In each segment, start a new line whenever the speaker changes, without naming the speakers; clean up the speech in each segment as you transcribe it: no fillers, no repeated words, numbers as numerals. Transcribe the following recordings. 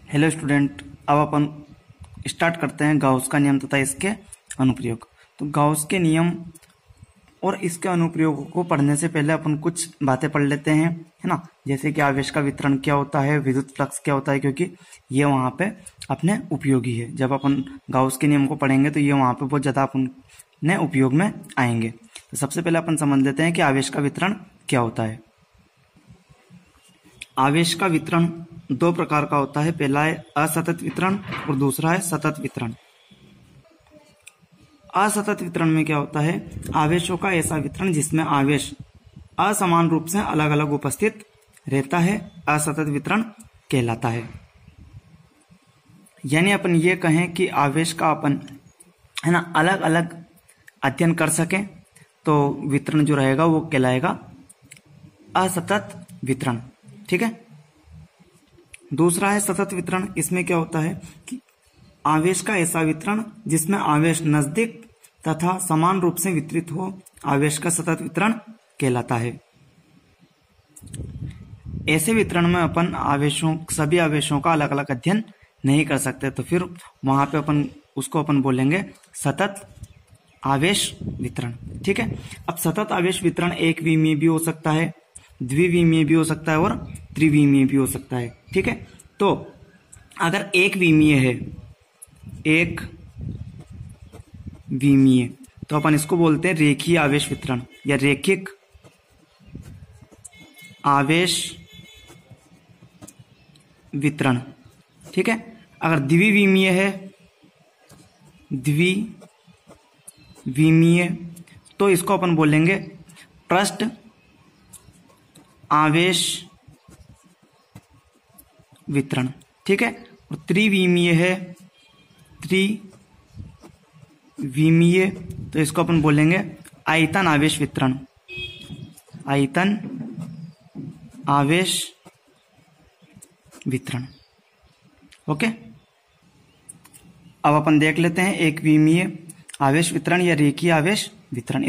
Hello student, अब अपन start करते हैं गाउस का नियम तथा इसके अनुप्रयोग। तो गाउस के नियम और इसके अनुप्रयोगों को पढ़ने से पहले अपन कुछ बातें पढ़ लेते हैं, है ना। जैसे कि आवेश का वितरण क्या होता है, विद्युत फ्लक्स क्या होता है, क्योंकि ये वहाँ पे अपने उपयोगी है। जब अपन गाउस के नियम को पढ़ेंगे तो ये वहाँ पे बहुत ज़्यादा अपने उपयोग में आएंगे। तो सबसे पहले अपन समझ लेते हैं कि आवेश का वितरण क्या होता है। आवेश का वितरण दो प्रकार का होता है। पहला है असतत वितरण और दूसरा है सतत वितरण। असतत वितरण में क्या होता है, आवेशों का ऐसा वितरण जिसमें आवेश असमान रूप से अलग अलग उपस्थित रहता है, असतत वितरण कहलाता है। यानी अपन ये कहें कि आवेश का अपन, है ना, अलग अलग अध्ययन कर सकें तो वितरण जो रहेगा वो कहलाएगा असतत वितरण। ठीक है। दूसरा है सतत वितरण। इसमें क्या होता है कि आवेश का ऐसा वितरण जिसमें आवेश नजदीक तथा समान रूप से वितरित हो, आवेश का सतत वितरण कहलाता है। ऐसे वितरण में अपन सभी आवेशों का अलग अलग अध्ययन नहीं कर सकते, तो फिर वहां पे उसको अपन बोलेंगे सतत आवेश वितरण। ठीक है। अब सतत आवेश वितरण एक विमीय भी हो सकता है, द्विविमीय भी हो सकता है और त्रिविमीय भी हो सकता है। ठीक है। तो अगर एक विमीय है, एक विमीय, तो अपन इसको बोलते हैं रेखीय आवेश वितरण या रैखिक आवेश वितरण। ठीक है। अगर द्विविमीय है, द्विविमीय, तो इसको अपन बोलेंगे पृष्ठ आवेश वितरण। ठीक है। और त्रिविमीय है, त्रिविमीय, तो इसको अपन बोलेंगे आयतन आवेश वितरण, आयतन आवेश वितरण। ओके। अब अपन देख लेते हैं एक विमीय आवेश वितरण या रेखीय आवेश वितरण।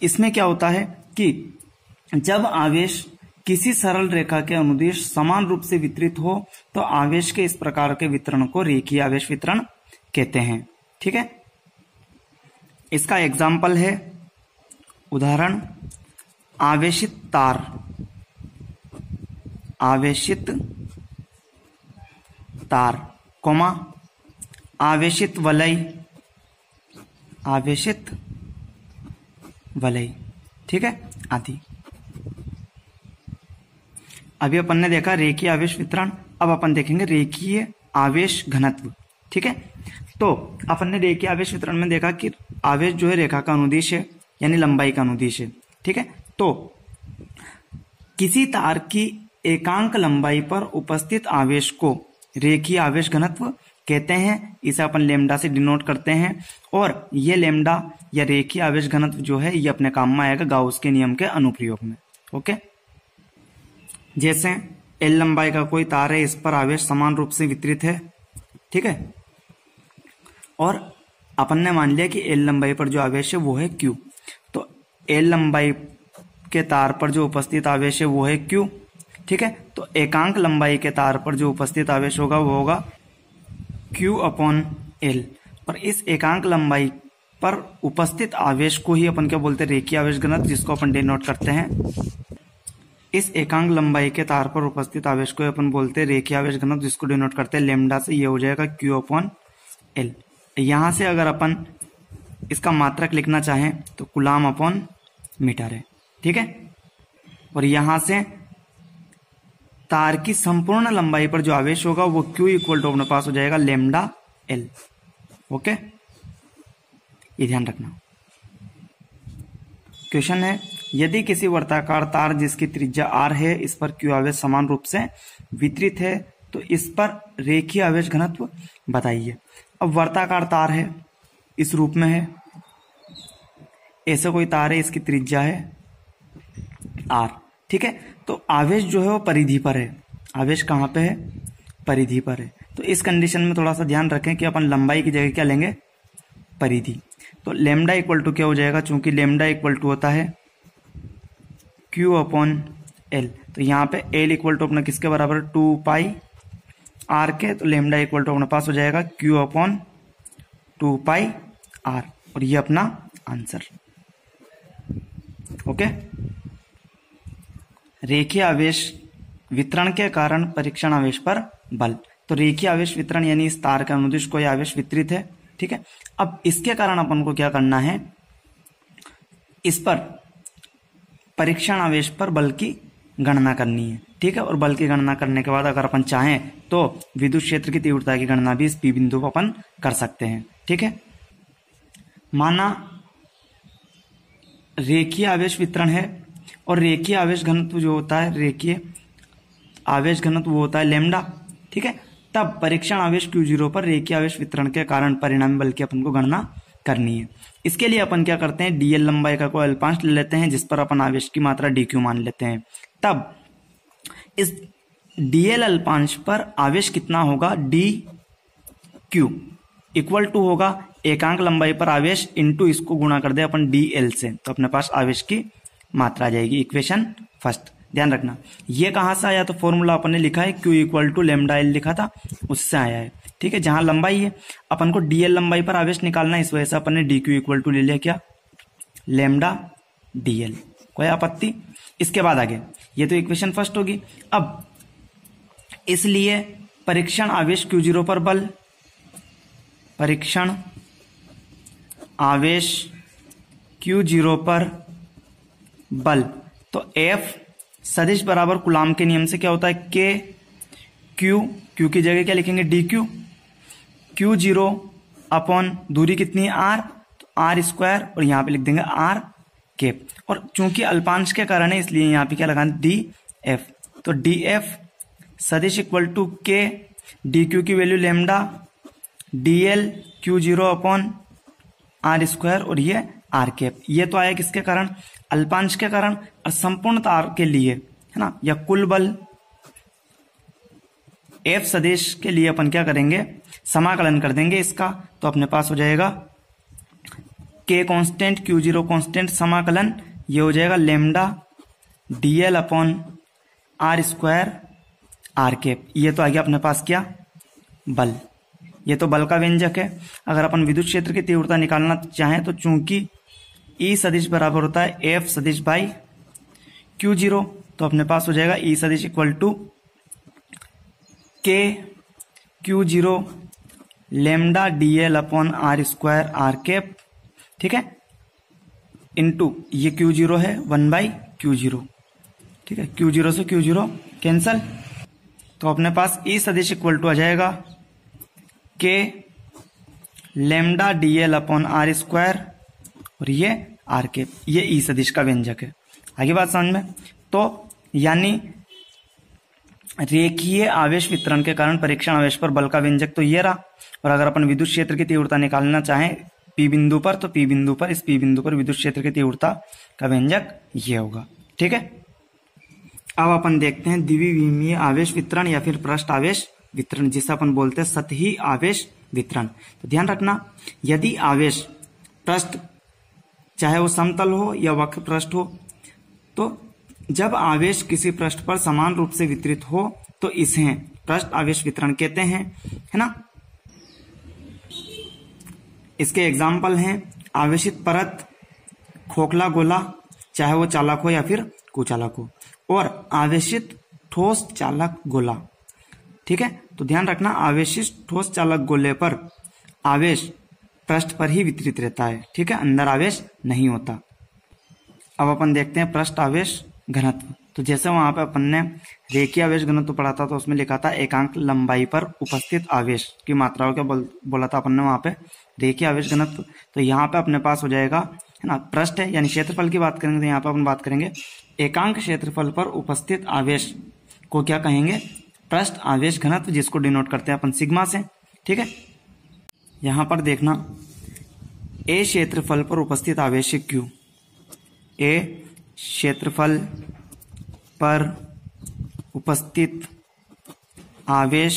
इसमें क्या होता है कि जब आवेश किसी सरल रेखा के अनुदिश समान रूप से वितरित हो तो आवेश के इस प्रकार के वितरण को रेखीय आवेश वितरण कहते हैं। ठीक है। इसका एग्जाम्पल है, उदाहरण, आवेशित तार, आवेशित तार, कोमा, आवेशित वलय, आवेशित वलय। ठीक है, आदि। अभी अपन ने देखा रेखीय आवेश वितरण। अब अपन देखेंगे रेखीय आवेश घनत्व। ठीक है। तो अपन ने रेखीय आवेश वितरण में देखा कि आवेश जो है रेखा का अनुदिश है, यानी लंबाई का अनुदिश है। ठीक है। तो किसी तार की एकांक लंबाई पर उपस्थित आवेश को रेखीय आवेश घनत्व कहते हैं। इसे अपन लेमडा से डिनोट करते हैं और ये लेमडा या रेखीय आवेश घनत्व जो है ये अपने काम में आएगा गाउस के नियम के अनुप्रयोग में। ओके। जैसे एल लंबाई का कोई तार है, इस पर आवेश समान रूप से वितरित है। ठीक है। और अपन ने मान लिया कि एल लंबाई पर जो आवेश है वो है क्यू। तो एल लंबाई के तार पर जो उपस्थित आवेश है वो है क्यू। ठीक है। तो एकांक लंबाई के तार पर जो उपस्थित आवेश होगा वो होगा क्यू अपॉन एल। और इस एकांक लंबाई पर उपस्थित आवेश को ही अपन क्या बोलते हैं, रेखीय आवेश घनत्व, जिसको अपन डिनोट करते हैं। इस एकांक लंबाई के तार पर उपस्थित आवेश को अपन बोलते हैं रेखीय आवेश घनत्व, जिसको डिनोट करते हैं लेमडा से। ये हो जाएगा क्यू अपॉन एल। यहां से अगर अपन इसका मात्रक लिखना चाहें तो कूलाम अपॉन मीटर है। ठीक है। और यहां से तार की संपूर्ण लंबाई पर जो आवेश होगा वो क्यू इक्वल टू अपने पास हो जाएगा लेमडा एल। ओके, ये ध्यान रखना। क्वेश्चन है, यदि किसी वर्ताकार तार जिसकी त्रिज्या r है, इस पर क्यू आवेश समान रूप से वितरित है, तो इस पर रेखीय आवेश घनत्व बताइए। अब वर्ताकार तार है, इस रूप में है, ऐसे कोई तार है, इसकी त्रिज्या है r। ठीक है। तो आवेश जो है वो परिधि पर है। आवेश कहाँ पे है, परिधि पर है। तो इस कंडीशन में थोड़ा सा ध्यान रखें कि अपन लंबाई की जगह क्या लेंगे, परिधि। तो लेमडा इक्वल टू क्या हो जाएगा, चूंकि लेमडा इक्वल टू होता है क्यू अपॉन एल, तो यहाँ पे एल इक्वल टू अपना किसके बराबर, 2 पाई आर के, तो लेमडा इक्वल टू अपने पास हो जाएगा क्यू अपॉन 2 पाई आर, और ये अपना आंसर। ओके, रेखीय आवेश वितरण के कारण परीक्षण आवेश पर बल। तो रेखीय आवेश वितरण यानी इस तार के अनुदिश कोई आवेश वितरित है, ठीक है। अब इसके कारण अपन को क्या करना है, इस पर परीक्षण आवेश पर बल की गणना करनी है, ठीक है। और बल की गणना करने के बाद अगर अपन चाहें तो विद्युत क्षेत्र की तीव्रता की गणना भी इस पी बिंदु पर अपन कर सकते हैं, ठीक है। माना रेखीय आवेश वितरण है और रेखीय आवेश घनत्व जो होता है, रेखीय आवेश घनत्व वो होता है लेमडा, ठीक है। तब परीक्षण आवेश Q0 पर रेखीय आवेश वितरण के कारण परिणामी बल की अपन को गणना करनी है। इसके लिए अपन क्या करते हैं, dl लंबाई का कोई अल्पांश ले लेते हैं जिस पर अपन आवेश की मात्रा dq मान लेते हैं। तब इस dl अल्पांश पर आवेश कितना होगा, dq इक्वल टू होगा एकांक लंबाई पर आवेश इंटू इसको गुणा कर दे अपन dl से, तो अपने पास आवेश की मात्रा आ जाएगी। इक्वेशन फर्स्ट ध्यान रखना, ये कहां से आया, तो फॉर्मूला अपन ने लिखा है Q equal to lambda L लिखा था, उससे आया है, ठीक है। जहां लंबाई है अपन को dl लंबाई पर आवेश निकालना है, इस वजह से अपन ने dq इक्वल टू ले लिया क्या, लेमडा dl। कोई आपत्ति? इसके बाद आगे, ये तो इक्वेशन फर्स्ट होगी। अब इसलिए परीक्षण आवेश Q0 पर बल, परीक्षण आवेश Q0 पर बल, तो F सदिश बराबर कूलाम के नियम से क्या होता है, Q की जगह क्या लिखेंगे, dq, Q0 अपॉन दूरी कितनी है r, तो r स्क्वायर, और यहां पे लिख देंगे r कैप, और चूंकि अल्पांश के कारण है इसलिए यहां पे क्या लगाना, df, तो df सदिश इक्वल टू k, dq की value lambda, dl Q0 upon r square, और ये r कैप। ये तो आया किसके कारण, अल्पांश के कारण। और संपूर्ण तार के लिए है ना, या कुल बल F सदिश के लिए अपन क्या करेंगे, समाकलन कर देंगे इसका, तो अपने पास हो जाएगा K कांस्टेंट Q0 कांस्टेंट समाकलन, ये हो जाएगा lambda dl upon r square r cap. ये तो आ गया अपने पास क्या, बल। ये तो बल का व्यंजक है। अगर अपन विद्युत क्षेत्र की तीव्रता निकालना चाहें तो चूंकि E सदिश बराबर होता है F सदिश बाई Q0, तो अपने पास हो जाएगा E सदिश equal to K Q0 lambda dl upon r square r cap, ठीक है, इनटू ये Q0 है 1/Q0, ठीक है। Q0 से Q0 कैंसल, तो अपने पास E सदिश इक्वल टू आ जाएगा K lambda dl upon r square, और ये r कैप, ये E सदिश का व्यंजक है। आगे बात समझ में, तो यानी रेखीय आवेश वितरण के कारण परीक्षण आवेश पर बल का व्यंजक तो ये रहा, और अगर अपन विद्युत क्षेत्र की तीव्रता निकालना चाहें P बिंदु पर, तो P बिंदु पर, इस P बिंदु पर विद्युत क्षेत्र की तीव्रता का व्यंजक ये होगा, ठीक है। अब अपन देखते हैं द्विविमीय आवेश वितरण या फिर पृष्ठ आवेश वितरण, जिसे अपन बोलते हैं सतही आवेश वितरण। तो ध्यान रखना, यदि आवेश पृष्ठ चाहे वो समतल हो या वक्र पृष्ठ हो, तो जब आवेश किसी पृष्ठ पर समान रूप से वितरित हो तो इसे पृष्ठ आवेश वितरण कहते हैं, है ना। इसके एग्जाम्पल हैं आवेशित परत, खोखला गोला, चाहे वो चालक हो या फिर कुचालक हो, और आवेशित ठोस चालक गोला, ठीक है। तो ध्यान रखना, आवेशित ठोस चालक गोले पर आवेश पृष्ठ पर ही वितरित रहता है, ठीक है, अंदर आवेश नहीं होता। अब अपन देखते हैं पृष्ठ आवेश घनत्व। तो जैसे वहां पे अपन ने रेखीय आवेश घनत्व पढ़ा था, तो उसमें लिखा था एकांक लंबाई पर उपस्थित आवेश की मात्राओं क्या बोला था अपन ने वहां पे, रेखीय आवेश घनत्व। तो यहाँ पे अपने पास हो जाएगा, है ना, पृष्ठ है यानी क्षेत्रफल की बात करेंगे, तो यहाँ पे अपन बात करेंगे एकांक क्षेत्रफल पर उपस्थित आवेश को क्या कहेंगे, पृष्ठ आवेश घनत्व, जिसको डिनोट करते हैं अपन सिग्मा से, ठीक है। यहां पर देखना, ए क्षेत्रफल पर उपस्थित आवेश Q, ए क्षेत्रफल पर उपस्थित आवेश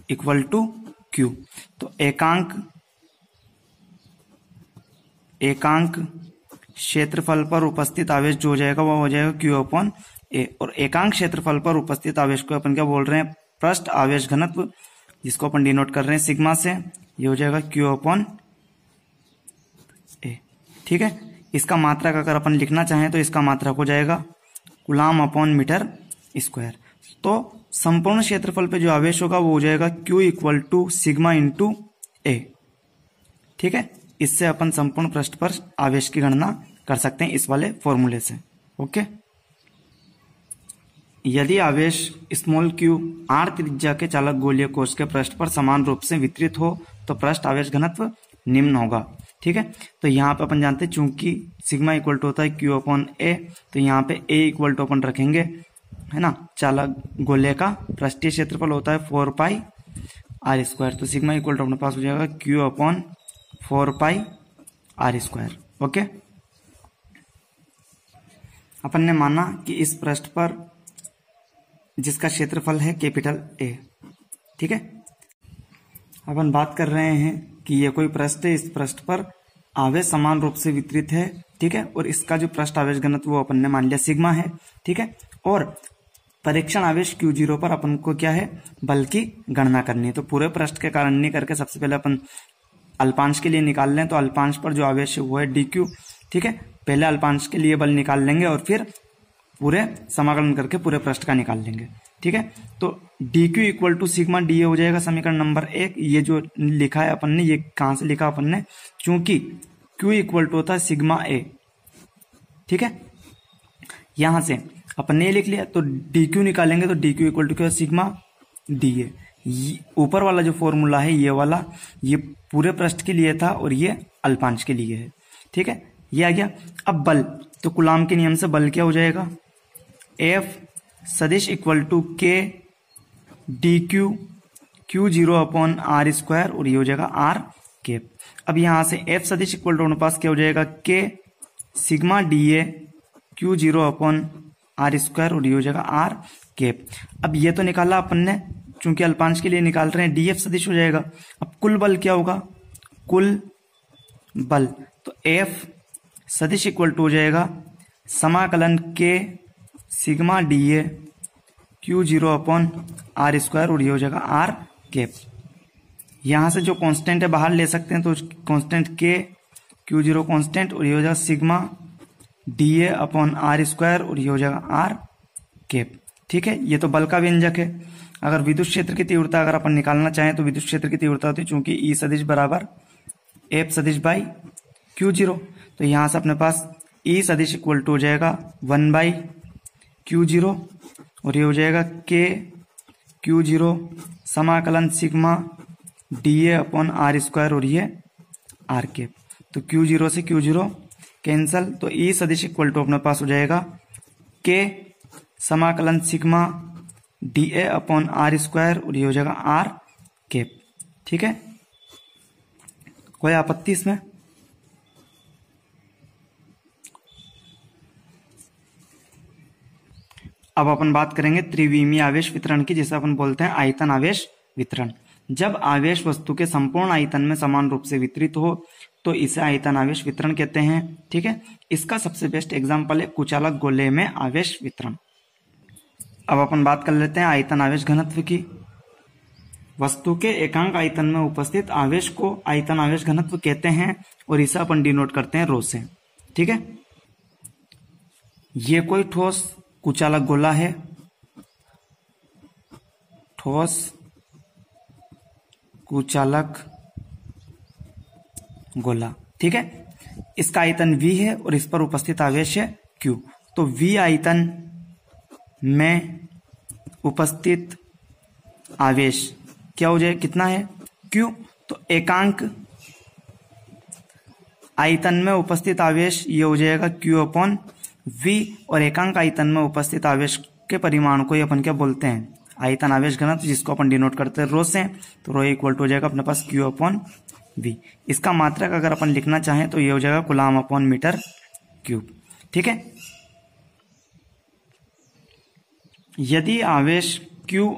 इक्वल टू Q। तो एकांक क्षेत्रफल पर उपस्थित आवेश जो हो जाएगा वो हो जाएगा Q अपॉन ए, और एकांक क्षेत्रफल पर उपस्थित आवेश को अपन क्या बोल रहे हैं, पृष्ठ आवेश घनत्व, जिसको अपन डिनोट कर रहे हैं सिग्मा से, ये हो जाएगा Q अपॉन A। ठीक है, इसका मात्रक अगर अपन लिखना चाहें तो इसका मात्रक हो जाएगा कूलाम अपॉन मीटर स्क्वायर। तो संपूर्ण क्षेत्रफल पे जो आवेश होगा वो हो जाएगा Q equal to sigma into A। ठीक है, इससे अपन संपूर्ण पृष्ठ पर आवेश की गणना कर सकते हैं इस वाले फॉर्मूले से। ओके, यदि आवेश स्मॉल q r त्रिज्या के चालक गोलीय कोश के पृष्ठ पर समान रूप से वितरित हो तो पृष्ठ आवेश घनत्व निम्न होगा। ठीक है, तो यहाँ पे अपन जानते हैं चूंकि सिग्मा इक्वल टू होता है Q अपॉन A, तो यहाँ पे A इक्वल टू अपन रखेंगे, है ना, चालक गोले का पृष्ठीय क्षेत्रफल होता है 4 पाई r स्क्वायर। तो सिग्मा इक्वल टू अपने पास हो जाएगा Q अपॉन 4 पाई r स्क्वायर। ओके, अपन ने माना कि इस पृष्ठ पर जिसका क्षेत्रफल है कैपिटल A। ठीक है, अपन बात कर रहे हैं कि ये कोई पृष्ठ है, इस पृष्ठ पर आवेश समान रूप से वितरित है। ठीक है, और इसका जो पृष्ठ आवेश घनत्व वो अपन ने मान लिया सिग्मा है। ठीक है, और परीक्षण आवेश Q0 पर अपन को क्या है, बल की गणना करनी है। तो पूरे पृष्ठ के कारण नहीं करके सबसे पहले अपन अल्पांश के लिए निकाल लें। तो अल्पांश पर जो आवेश है वो है dq। ठीक है, पहले अल्पांश के लिए बल निकाल लेंगे और फिर पूरे समाकलन करके पूरे पृष्ठ का निकाल लेंगे। ठीक है, तो dq equal to sigma dA हो जाएगा समीकरण नंबर 1। ये जो लिखा है अपन ने, ये कहां से लिखा अपन ने, क्योंकि q इक्वल टू होता है सिग्मा A। ठीक है, यहां से अपन ने लिख लिया, तो dq निकालेंगे तो dq इक्वल टू क्या, सिग्मा dA। ऊपर वाला जो फॉर्मूला है ये वाला, ये पूरे पृष्ठ के लिए था और ये अल्पांश के लिए है। ठीक है, ये आ गया। अब बल, तो कूलाम के नियम से बल क्या हो जाएगा, F सदिश equal to K dq Q0 upon r square, और ये हो जाएगा r कैप। अब यहां से F सदिश इक्वल टू अपने पास क्या हो जाएगा, K sigma dA Q0 upon r square, और ये हो जाएगा r कैप। अब ये तो निकाला अपन ने, चूंकि अल्पांश के लिए निकाल रहे हैं, dF सदिश हो जाएगा। अब कुल बल क्या होगा, कुल बल, तो F सदिश इक्वल टू हो जाएगा समाकलन K sigma dA Q0 upon r square, और ये हो जाएगा r कैप। यहां से जो कांस्टेंट है बाहर ले सकते हैं, तो कांस्टेंट K Q0 कांस्टेंट, और ये हो जाएगा sigma dA upon r square, और ये हो जाएगा r कैप। ठीक है, ये तो बल का व्यंजक है। अगर विद्युत क्षेत्र की तीव्रता अगर अपन निकालना चाहें तो विद्युत क्षेत्र की तीव्रता होती है चूंकि E सदिश बराबर F सदिश बाई Q0। तो यहां से अपने पास E सदिश इक्वल टू हो जाएगा 1 बाई Q0, और ये हो जाएगा K Q0 समाकलन sigma dA upon r square, और ये r कैप। तो Q0 से Q0 कैंसल, तो E सदिश इक्वल टू अपने पास हो जाएगा K समाकलन sigma dA upon r square, और ये हो जाएगा r कैप। ठीक है, कोई आपत्ति इसमें? अब अपन बात करेंगे त्रिविमीय आवेश वितरण की, जिसे अपन बोलते हैं आयतन आवेश वितरण। जब आवेश वस्तु के संपूर्ण आयतन में समान रूप से वितरित हो तो इसे आयतन आवेश वितरण कहते हैं। ठीक है, इसका सबसे बेस्ट एग्जांपल है कुचालक गोले में आवेश वितरण। अब अपन बात कर लेते हैं आयतन आवेश घनत्व की। वस्तु के एकांक आयतन में उपस्थित आवेश को आयतन आवेश घनत्व कहते हैं, और इसे अपन डिनोट करते हैं रो से। ठीक है, ये कोई ठोस कुचालक गोला है, ठोस कुचालक गोला। ठीक है, इसका आयतन V है और इस पर उपस्थित आवेश है Q। तो V आयतन में उपस्थित आवेश क्या हो जाए, कितना है, Q। तो एकांक आयतन में उपस्थित आवेश ये हो जाएगा Q अपॉन V, और एकांक आयतन में उपस्थित आवेश के परिमाण को ये अपन क्या बोलते हैं, आयतन आवेश घनत्व, जिसको अपन डिनोट करते हैं रो से। तो रो इक्वल टू हो जाएगा अपने पास Q अपॉन V। इसका मात्रक अगर अपन लिखना चाहें तो ये हो जाएगा कूलाम अपॉन मीटर क्यूब। ठीक है, यदि आवेश Q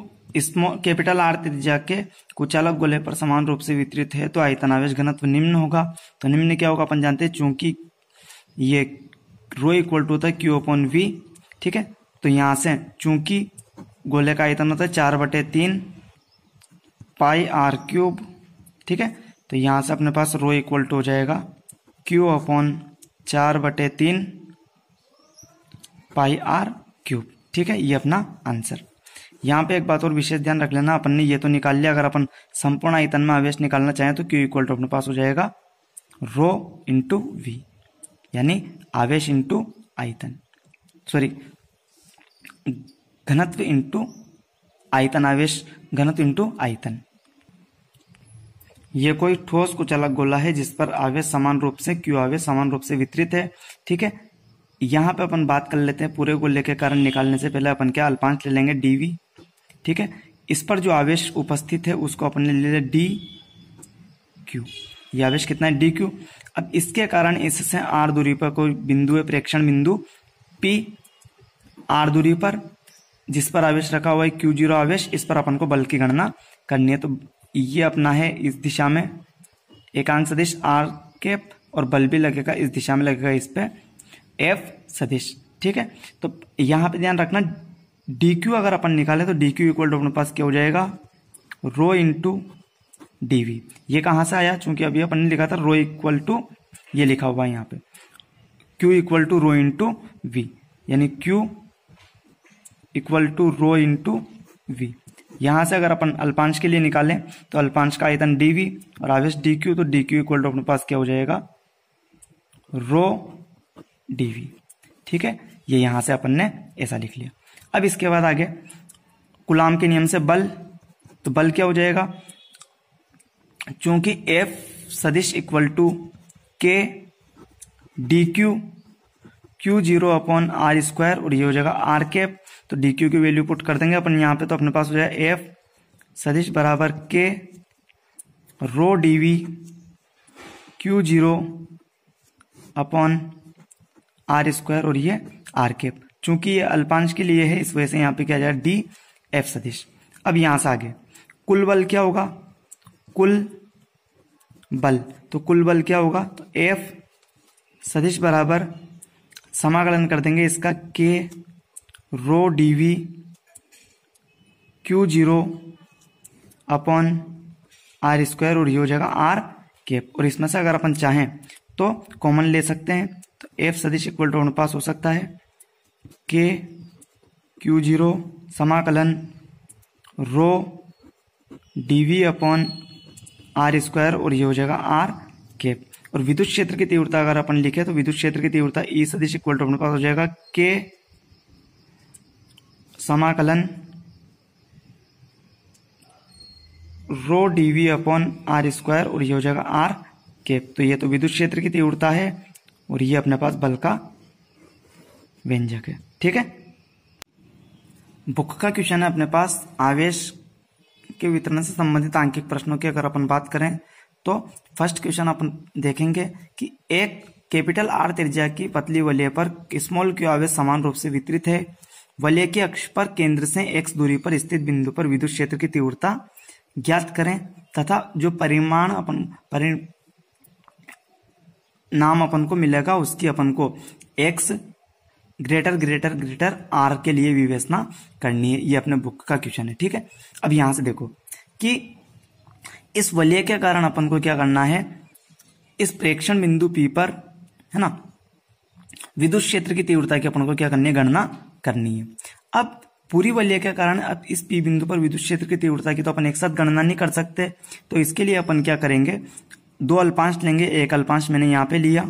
कैपिटल R त्रिज्या के कुचालक गोले पर समान रूप से वितरित है तो आयतन आवेश घनत्व निम्न होगा। तो निम्न क्या होगा अपन जानते हैं, चूंकि ये रो इक्वल टू होता है Q अपॉन V। ठीक है, तो यहां से चूंकि गोले का आयतन होता है 4/3 पाई आर क्यूब। ठीक है, तो यहां से अपने पास रो इक्वल टू हो जाएगा Q/4/3 पाई आर क्यूब। ठीक है, ये अपना आंसर। यहाँ पे एक बात और विशेष ध्यान रख लेना, अपन ने ये तो निकाल लिया, अगर अपन संपूर्ण आयतन में आवेश निकालना चाहें तो Q इक्वल टू अपने पास हो जाएगा रो इंटू वी, यानी आवेश इंटू आयतन, सॉरी घनत्व इंटू आयतन, आवेश घनत्व इंटू आयतन। ये कोई ठोस कुछ अलग गोला है जिस पर आवेश समान रूप से Q आवेश समान रूप से वितरित है। ठीक है, यहाँ पे अपन बात कर लेते हैं पूरे गोले के कारण निकालने से पहले अपन क्या अल्पांश ले लेंगे dv। ठीक है, इस पर जो आवेश उपस्थित है उसको अपन ले लेते dq। ये आवेश कितना है dq। अब इसके कारण इससे r दूरी पर कोई बिंदु है, प्रेक्षण बिंदु p r दूरी पर, जिस पर आवेश रखा हुआ है q0 आवेश, इस पर अपन को बल की गणना करनी है। तो ये अपना है इस दिशा में एकांक सदिश r कैप, और बल भी लगेगा इस दिशा में लगेगा इस पे F सदिश। ठीक है, तो यहाँ पे ध्यान रखना dq अगर अपन निकाले तो dq इक्वल टू अपने पास क्या हो जाएगा रो इंटू dv। ये कहाँ से आया, चूंकि अभी अपन ने लिखा था रो इक्वल टू, ये लिखा हुआ है यहाँ पे q equal to rho into v, यानी q equal to rho into v। यहाँ से अगर अपन अल्पांश के लिए निकालें तो अल्पांश का आयतन dv और आवेश dq, तो dq इक्वल टू अपने पास क्या हो जाएगा रो dv। ठीक है, ये यहां से अपन ने ऐसा लिख लिया। अब इसके बाद आगे कूलाम के नियम से बल, तो बल क्या हो जाएगा, चूंकि F सदिश equal to K dq Q0/r², और ये हो जाएगा r कैप, तो dq की वैल्यू पुट कर देंगे अपन यहाँ पे, तो अपने पास हो जाएगा F सदिश बराबर K रो dv Q0/r², और ये r कैप। चूंकि ये अल्पांश के लिए है इस वजह से यहाँ पे क्या जाएगा d F सदिश। अब यहां से आगे कुल बल क्या होगा, कुल बल, तो कुल बल क्या होगा, तो F सदिश बराबर समाकलन कर देंगे इसका K रो dv Q0/r², और ये हो जाएगा r कैप। और इसमें से अगर अपन चाहें तो कॉमन ले सकते हैं, तो F सदिश इक्वल टू अपने पास हो सकता है K Q0 समाकलन रो dv/r², और ये हो जाएगा r कैप। और विद्युत क्षेत्र की तीव्रता अगर अपन लिखे तो विद्युत क्षेत्र की तीव्रता E सदिश इक्वल टू अपने पास हो जाएगा K समाकलन रो dv/r², और ये हो जाएगा r कैप। तो ये तो विद्युत क्षेत्र की तीव्रता है और ये अपने पास बल का व्यंजक है। ठीक है, बुक का क्वेश्चन है अपने पास आवेश के वितरण से संबंधित आंकिक प्रश्नों की अगर अपन बात करें तो फर्स्ट क्वेश्चन अपन देखेंगे कि एक कैपिटल R त्रिज्या की पतली वलय पर स्मॉल q आवेश समान रूप से वितरित है। वलय के अक्ष पर केंद्र से x दूरी पर स्थित बिंदु पर विद्युत क्षेत्र की तीव्रता ज्ञात करें, तथा जो परिमाण नाम अपन को मिलेगा उसकी अपन को x greater greater greater r के लिए विवेचना करनी है। ये अपने बुक का क्वेश्चन है। ठीक है, अब यहां से देखो कि इस वलय के कारण अपन को क्या करना है, इस प्रेक्षण बिंदु P पर, है ना, विद्युत क्षेत्र की तीव्रता की अपन को क्या करनी है, गणना करनी है। अब पूरी वलय के कारण अब इस P बिंदु पर विद्युत क्षेत्र की तीव्रता की तो अपन एक साथ गणना नहीं कर सकते, तो इसके लिए अपन क्या करेंगे, दो अल्पांश लेंगे। एक अल्पांश मैंने यहाँ पे लिया,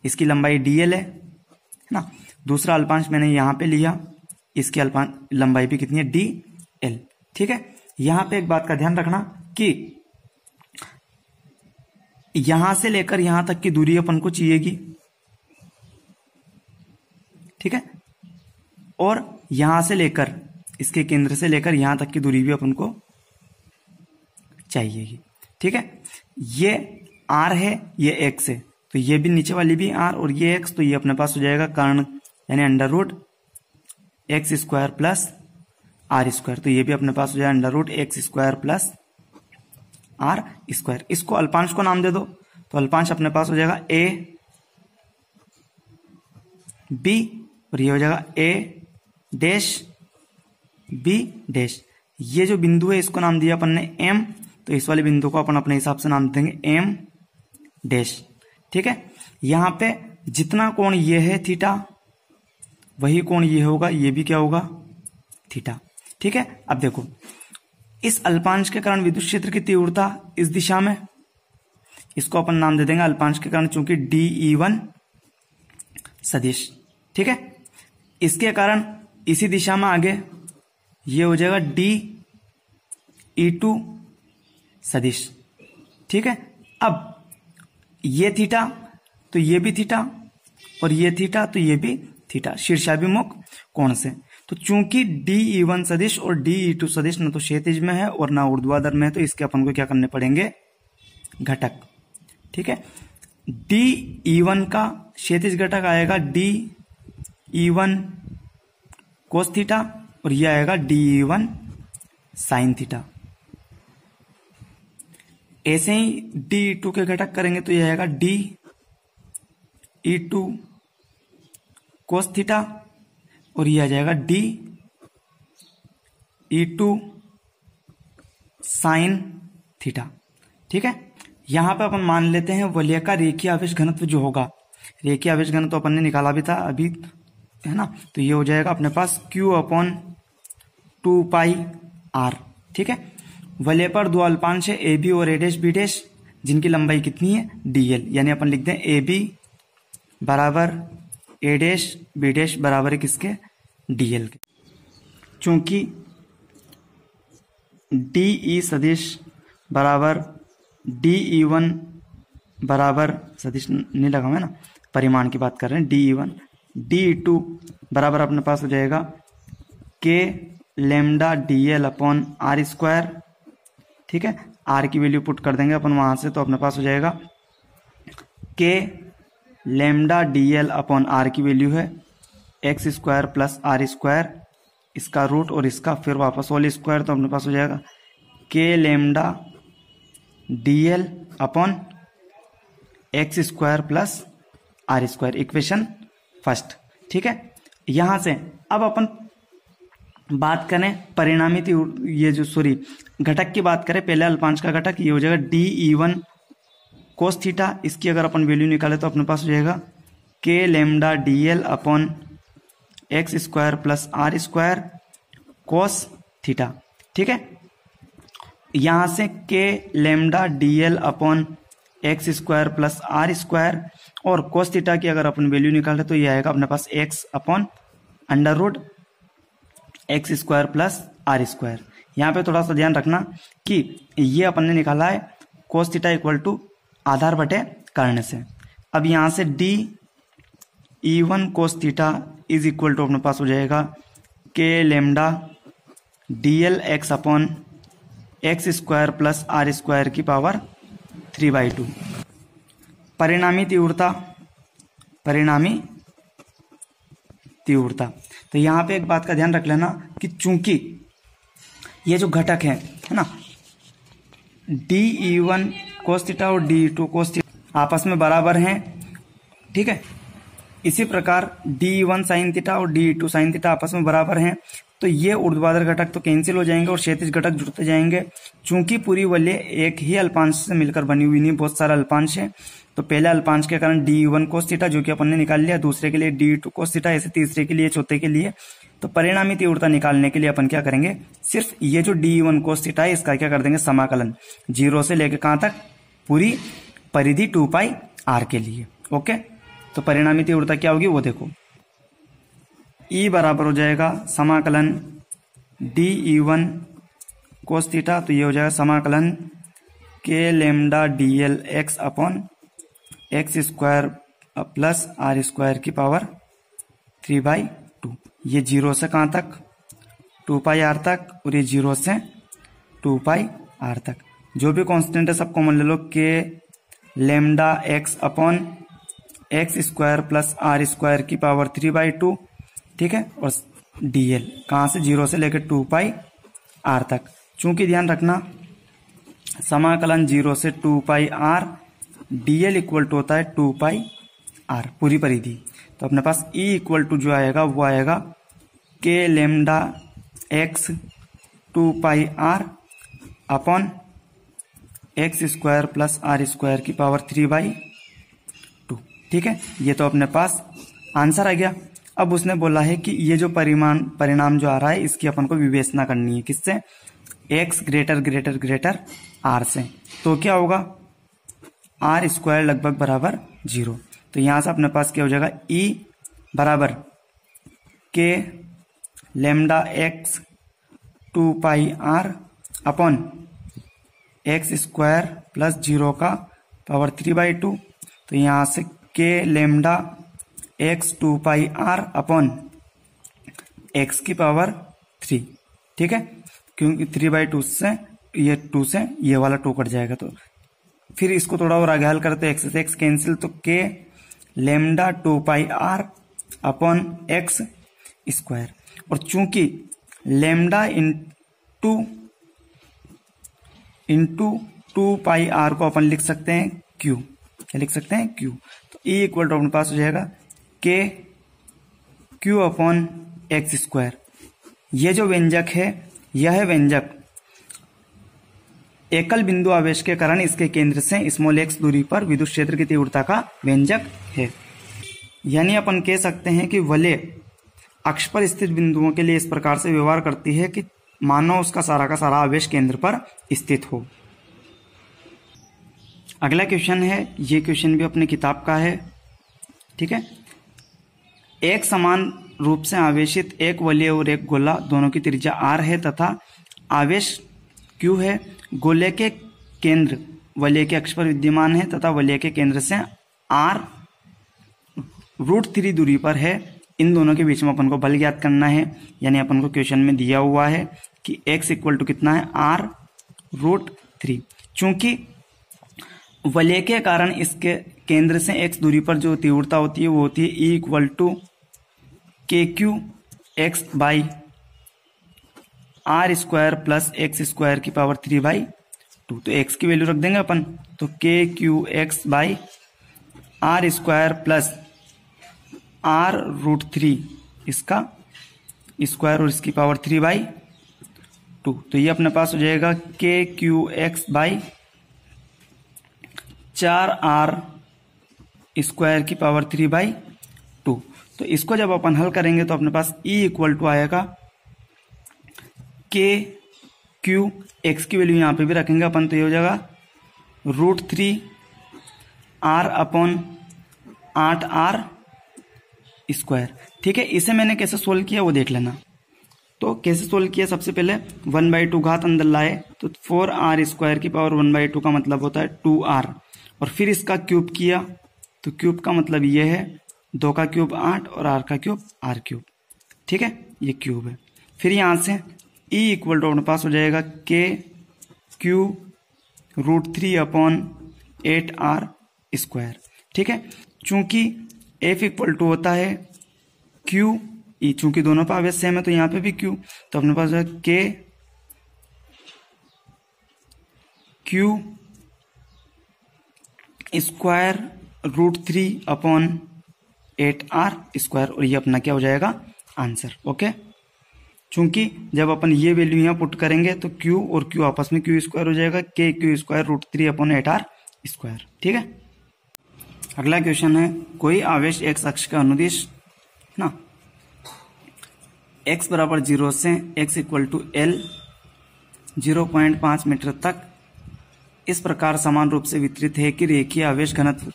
इसकी लंबाई dl है ना, दूसरा अल्पांश मैंने यहाँ पे लिया, इसकी अल्पांश लंबाई भी कितनी है, dl। ठीक है, यहाँ पे एक बात का ध्यान रखना कि यहां से लेकर यहां तक की दूरी अपन को चाहिएगी। ठीक है, और यहां से लेकर इसके केंद्र से लेकर यहां तक की दूरी भी अपन को चाहिएगी। ठीक है, ये r है, ये x है, तो ये भी नीचे वाली भी r और ये x, तो ये अपने पास हो जाएगा कर्ण यानी √x² प्लस r², तो ये भी अपने पास हो जाएगा √x² प्लस r²। इसको अल्पांश को नाम दे दो, तो अल्पांश अपने पास हो जाएगा a b, और ये हो जाएगा a डैश बी डैश। ये जो बिंदु है इसको नाम दिया अपन ने एम, तो इस वाले बिंदु को अपन अपने हिसाब से नाम देंगे एम डैश। ठीक है, यहां पे जितना कोण ये है थीटा, वही कोण ये होगा, ये भी क्या होगा थीटा। ठीक है, अब देखो इस अल्पांश के कारण विद्युत क्षेत्र की तीव्रता इस दिशा में, इसको अपन नाम दे देंगे अल्पांश के कारण, चूंकि DE1 सदिश। ठीक है, इसके कारण इसी दिशा में आगे ये हो जाएगा DE2 सदिश। ठीक है, अब ये थीटा तो ये भी थीटा, और ये थीटा तो ये भी थीटा, शीर्षाभिमुख कोण से। तो चूंकि DE1 सदिश और DE2 सदिश न तो क्षैतिज में है और ना ऊर्ध्वाधर में है, तो इसके अपन को क्या करने पड़ेंगे घटक। ठीक है, DE1 का क्षैतिज घटक आएगा DE1 कोस थीटा, और यह आएगा DE1 साइन थीटा। ऐसे ही DE2 के घटक करेंगे तो यह आएगा DE2 कोस थीटा, और यह आ जाएगा DE2 साइन थीटा। ठीक है, यहां पे अपन मान लेते हैं वलय का रेखीय आवेश घनत्व जो होगा, रेखीय आवेश घनत्व तो अपन ने निकाला भी था अभी, है ना, तो ये हो जाएगा अपने पास Q/2πr। ठीक है, वलय पर दो अल्पांश है AB और A डैश B डैश, जिनकी लंबाई कितनी है DL, यानी अपन लिख दें AB बराबर A डैश B डैश बराबर है किसके DL के। चूंकि DE सदिश बराबर DE1 बराबर, सदिश नहीं लगा हुआ है ना, परिमाण की बात कर रहे हैं, DE1 DE2 बराबर अपने पास हो जाएगा K lambda DL upon R square. ठीक है, R की वैल्यू पुट कर देंगे अपन वहां से, तो अपने पास हो जाएगा K lambda DL upon R की वैल्यू है x square plus R square, इसका रूट और इसका फिर वापस होल स्क्वायर, तो अपने पास हो जाएगा K lambda DL upon x square plus R square, equation first. ठीक है, यहां से अब अपन बात करें परिणामी ये जो सॉरी घटक की बात करें, पहले अल्पांश का घटक ये हो जाएगा DE1 कोस थीटा, इसकी अगर अपन वैल्यू निकाले तो अपने पास हो जाएगा K lambda DL upon x square plus R square cos theta. ठीक है, यहां से K lambda DL upon x square plus R square, और कोस थीटा की अगर अपन वैल्यू निकाले तो ये आएगा अपने पास x upon under root x square plus R square. यहाँ पे थोड़ा सा ध्यान रखना कि ये अपन ने निकाला है कोस थीटा इक्वल टू आधार बटे कर्ण से। अब यहाँ से DE1 cos theta is equal to अपने पास हो जाएगा K lambda DL x upon x square plus R square की पावर 3/2। परिणामी तीव्रता, तो यहाँ पे एक बात का ध्यान रख लेना कि चूंकि ये जो घटक है ना DE1 कोस थीटा और DE2 कोस थीटा आपस में बराबर हैं। ठीक है, इसी प्रकार DE1 साइन थीटा और DE2 साइन थीटा आपस में बराबर हैं, तो ये ऊर्ध्वाधर घटक तो कैंसिल हो जाएंगे और क्षैतिज घटक जुड़ते जाएंगे। चूंकि पूरी वलय एक ही अल्पांश से मिलकर बनी हुई नहीं, बहुत सारा अल्पांश है, तो पहले अल्पांश के कारण DE1 कोस थीटा जो कि अपन ने निकाल लिया, दूसरे के लिए DE2 कोस थीटा, ऐसे तीसरे के लिए, चौथे के लिए। तो परिणामी तीव्रता निकालने के लिए अपन क्या करेंगे, सिर्फ ये जो DE1 कोस थीटा है इसका क्या कर देंगे समाकलन, 0 से लेकर कहां तक, पूरी परिधि 2πr के लिए। ओके, तो परिणामी तीव्रता क्या होगी वो देखो, E बराबर हो जाएगा समाकलन DE1 कोस थीटा, तो ये हो जाएगा समाकलन K lambda DL x upon x square plus R square की पावर 3/2। ये 0 से कहां तक 2πr तक, और ये 0 से 2πr तक। जो भी कांस्टेंट है सब कॉमन ले लो, K lambda x upon x square plus R square की पावर 3/2। ठीक है, और DL कहां से 0 से लेकर 2πr तक। चूंकि ध्यान रखना समाकलन 0 से 2πr, DL इक्वल टू होता है 2πr पूरी परिधि, तो अपने पास E इक्वल टू जो आएगा वो आएगा K lambda X 2 pi are upon x square plus R square की पावर 3/2। ठीक है, ये तो अपने पास आंसर आ गया। अब उसने बोला है कि ये जो परिणाम जो आ रहा है इसकी अपन को विवेचना करनी है, किससे? X greater greater greater or से। तो क्या होगा? आर स्क्वायर लगभग बराबर 0। तो यहां से अपने पास क्या हो जाएगा? ई बराबर K lambda X 2 pi are upon x square plus 0 का पावर 3/2। तो यहां से K lambda X 2 pi are upon X की पावर 3। ठीक है, क्योंकि 3/2 से ये 2 से ये वाला 2 कट जाएगा। तो फिर इसको थोड़ा और आगे हल करते, एक्स से एक्स कैंसिल, तो k lambda 2 pi are upon x square. और चूंकि लेमडा इंटू 2 पाई आर को अपन लिख सकते हैं क्यू। क्या लिख सकते हैं? क्यू। तो ई इक्वल टू अपने पास हो जाएगा के क्यू अपॉन एक्स स्क्वायर। ये जो व्यंजक है यह व्यंजक एकल बिंदु आवेश के कारण इसके केंद्र से स्मॉल एक्स दूरी पर विद्युत क्षेत्र की तीव्रता का व्यंजक है। यानी अपन कह सकते हैं कि वलय अक्ष पर स्थित बिंदुओं के लिए इस प्रकार से व्यवहार करती है कि मानो उसका सारा का सारा आवेश केंद्र पर स्थित हो। अगला क्वेश्चन है, ये क्वेश्चन भी अपनी किताब का है। ठीक है, एक समान रूप से आवेशित एक वलय और एक गोला दोनों की त्रिज्या r है तथा आवेश q है। गोले के केंद्र वलय के अक्ष पर विद्यमान है तथा वलय के केंद्र से r√3 दूरी पर है। इन दोनों के बीच में अपन को बल ज्ञात करना है। यानी अपन को क्वेश्चन में दिया हुआ है कि x इक्वल टू कितना है? r√3। चूंकि वलय के कारण इसके केंद्र से x दूरी पर जो तीव्रता होती है वो होती है E equal to k q x by r square plus x square की पावर 3/2। तो एक्स की वैल्यू रख देंगे अपन, तो k q x by r square plus r√3 इसका स्क्वायर और इसकी पावर 3/2। तो ये अपने पास हो जाएगा के q x by 4r square की पावर 3/2। तो इसको जब अपन हल करेंगे तो अपने पास E इक्वल टू आएगा के क्यू एक्स की वैल्यू यहां पे भी रखेंगे अपन, तो ये हो जाएगा √3 r अपॉन 8r स्क्वायर। ठीक है, इसे मैंने कैसे सोल्व किया वो देख लेना। तो कैसे सोल्व किया? सबसे पहले 1/2 घात अंदर लाए, तो 4r स्क्वायर की पावर 1/2 का मतलब होता है 2r। और फिर इसका क्यूब किया, तो क्यूब का मतलब ये है 2 का क्यूब 8 और r का क्यूब r क्यूब। ठीक है, ये क्यूब है। फिर यहां से E इक्वल टू अपने पास हो जाएगा के क्यू √3 अपॉन 8r स्क्वायर। ठीक है, चूंकि F इक्वल टू होता है क्यू ई, चूंकि दोनों पर आवेश सेम है तो यहाँ पे भी क्यू, तो अपने पास के Q square √3 upon 8r square. और ये अपना क्या हो जाएगा? आंसर। ओके, चूंकि जब अपन ये वैल्यू यहाँ पुट करेंगे तो Q और Q आपस में Q स्क्वायर हो जाएगा, के Q square √3 upon 8r square. ठीक है, अगला क्वेश्चन है, कोई आवेश x अक्ष का अनुदिश ना x बराबर 0 से x equal to L 0.5 metre तक इस प्रकार समान रूप से वितरित है कि रेखीय आवेश घनत्व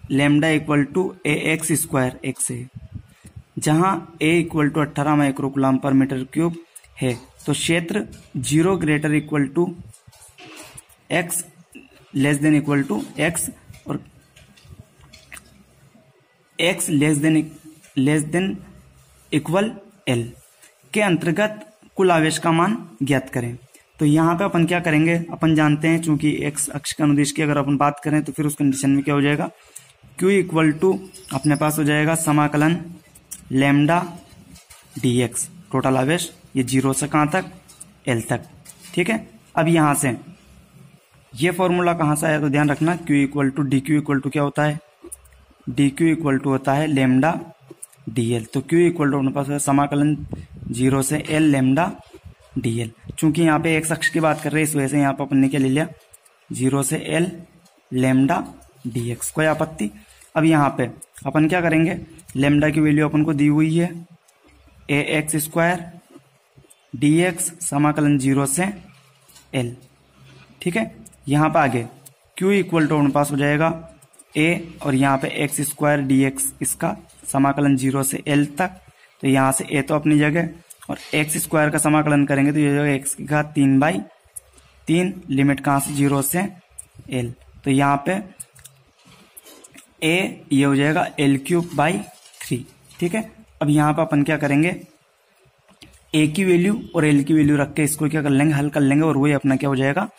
lambda equal to ax square x है, जहां a equal to 18 microcoulomb per metre cube है। तो क्षेत्र 0 greater equal to x less than equal to x और x less than equal l के अंतर्गत कुल आवेश का मान ज्ञात करें। तो यहाँ पे अपन क्या करेंगे? अपन जानते हैं चूंकि x अक्ष का अनुदिश की अगर अपन बात करें तो फिर उस कंडीशन में क्या हो जाएगा? q इक्वल टू अपने पास हो जाएगा समाकलन लैम्डा dx, टोटल आवेश ये 0 से कहां तक? L तक। ठीक है, अब यहां से ये फॉर्मूला कहां से आया तो ध्यान रखना, q equal to d q equal to क्या होता है? डी क्यू इक्वल टू होता है लैम्डा dl। तो q इक्वल टू अपने पास है समाकलन 0 से l लेमडा dl। चूंकि यहाँ पे x अक्ष की बात कर रहे हैं इस वजह से यहाँ पर अपन ने क्या ले लिया 0 से l लेमडा dx। कोई आपत्ति? अब यहाँ पे अपन क्या करेंगे, लेमडा की वैल्यू अपन को दी हुई है ax स्क्वायर dx समाकलन 0 से l। ठीक है, यहाँ पे आगे q इक्वल टू अपने पास हो जाएगा a और यहाँ पे x स्क्वायर dx इसका समाकलन 0 से l तक। तो यहाँ से a तो अपनी जगह और x स्क्वायर का समाकलन करेंगे तो ये हो जाएगा x की घात 3/3, लिमिट कहाँ से 0 से l। तो यहाँ पे a ये हो जाएगा l³/3। ठीक है, अब यहाँ पे अपन क्या करेंगे, a की वैल्यू और l की वैल्यू रख के इसको क्या कर लेंगे, हल कर लेंगे और वही अपना क्या हो जाएगा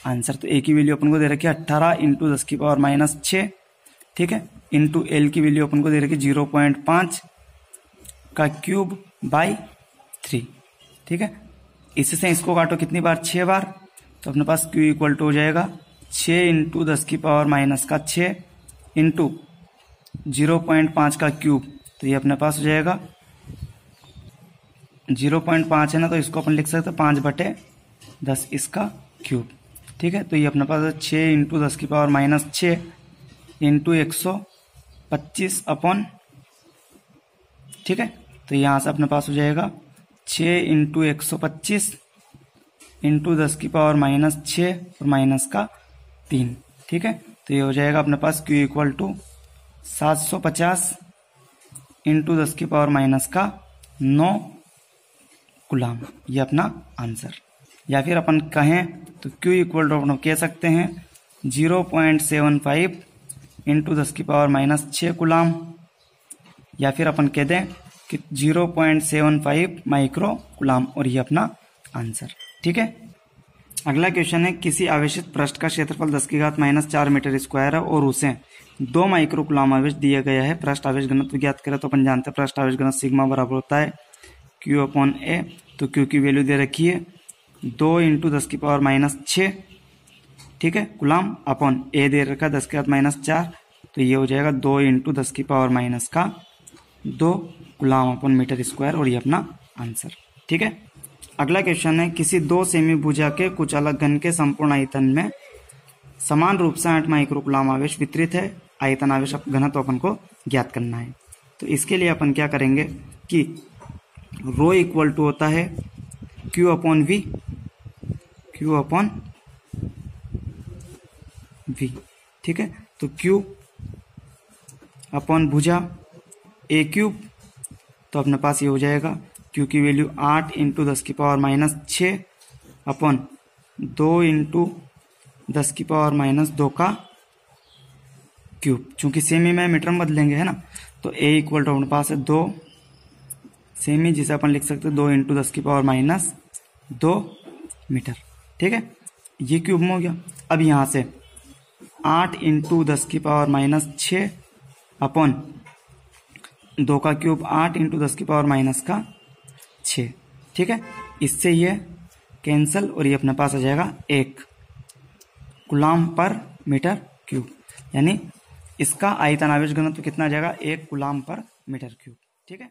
आंसर। तो a की वैल्यू अपन को दे रखी है 18 × 10⁻⁶। ठीक है, इंटू l की वैल्यू अपन को दे रखी 0.5 का क्यूब बाई 3। ठीक है, इससे इसको काटो कितनी बार, 6 बार। तो अपने पास q इक्वल टू हो जाएगा 6 × 10⁻⁶ इंटू 0.5 का क्यूब। तो ये अपने पास हो जाएगा 0.5 है ना, तो इसको अपन लिख सकते हैं 5/10 इसका क्यूब। ठीक है, तो ये अपने पास 6 × 10⁻⁶ इंटू 125 ठीक है, तो यहाँ से अपने पास हो जाएगा 6 × 125 इंटू 10⁻⁶ और माइनस का 3। ठीक है, तो ये हो जाएगा अपने पास q equal to 750 into 10⁻⁹ coulomb. ये अपना आंसर। या फिर अपन कहें तो q इक्वल टू अपन कह सकते हैं 0.75 इंटू 10⁻⁶ कूलम, या फिर अपन कह दें कि 0.75 माइक्रो कूलम, और ये अपना आंसर। ठीक है, अगला क्वेश्चन है, किसी आवेशित पृष्ठ का क्षेत्रफल 10⁻⁴ मीटर स्क्वायर है और उसे 2 माइक्रो कूलम आवेश दिया गया है। पृष्ठ आवेश घनत्व ज्ञात करें। तो अपन जानते हैं पृष्ठ आवेश घनत्व सिग्मा बराबर होता है Q/A। तो Q की वैल्यू दे रखी है 2 × 10⁻⁶। ठीक है, कूलम अपॉन A दे रखा 10⁻⁴। तो ये हो जाएगा 2 × 10⁻⁻² कूलम अपॉन मीटर स्क्वायर, और ये अपना आंसर। ठीक है, अगला क्वेश्चन है, किसी 2 सेमी भुजा के कुछ अलग घन के संपूर्ण आयतन में समान रूप से 8 माइक्रो कूलम आवेश वितरित है। आयतन आवेश घनत्व अपन को ज्ञात करना है। तो इसके लिए अपन क्या करेंगे कि रो इक्वल टू होता है Q/V। ठीक है, तो Q अपॉन भुजा A³ तो अपने पास ये हो जाएगा Q की वैल्यू 8 × 10⁻⁶ अपॉन 2 × 10⁻² का क्यूब। चूंकि सेमी में मीटर में बदलेंगे है ना, तो A इक्वल टू अपने पास है 2 सेमी, जिसे अपन लिख सकते हैं 2 × 10⁻² मीटर। ठीक है, ये क्यूब में हो गया। अब यहां से 8 × 10⁻⁶ अपॉन 2 का क्यूब 8 × 10⁻⁶। ठीक है, इससे ये कैंसल और ये अपने पास आ जाएगा 1 कूलम पर मीटर क्यूब, यानी इसका आयतन आवेश घनत्व कितना आ जाएगा 1 कूलम पर मीटर क्यूब। ठीक है।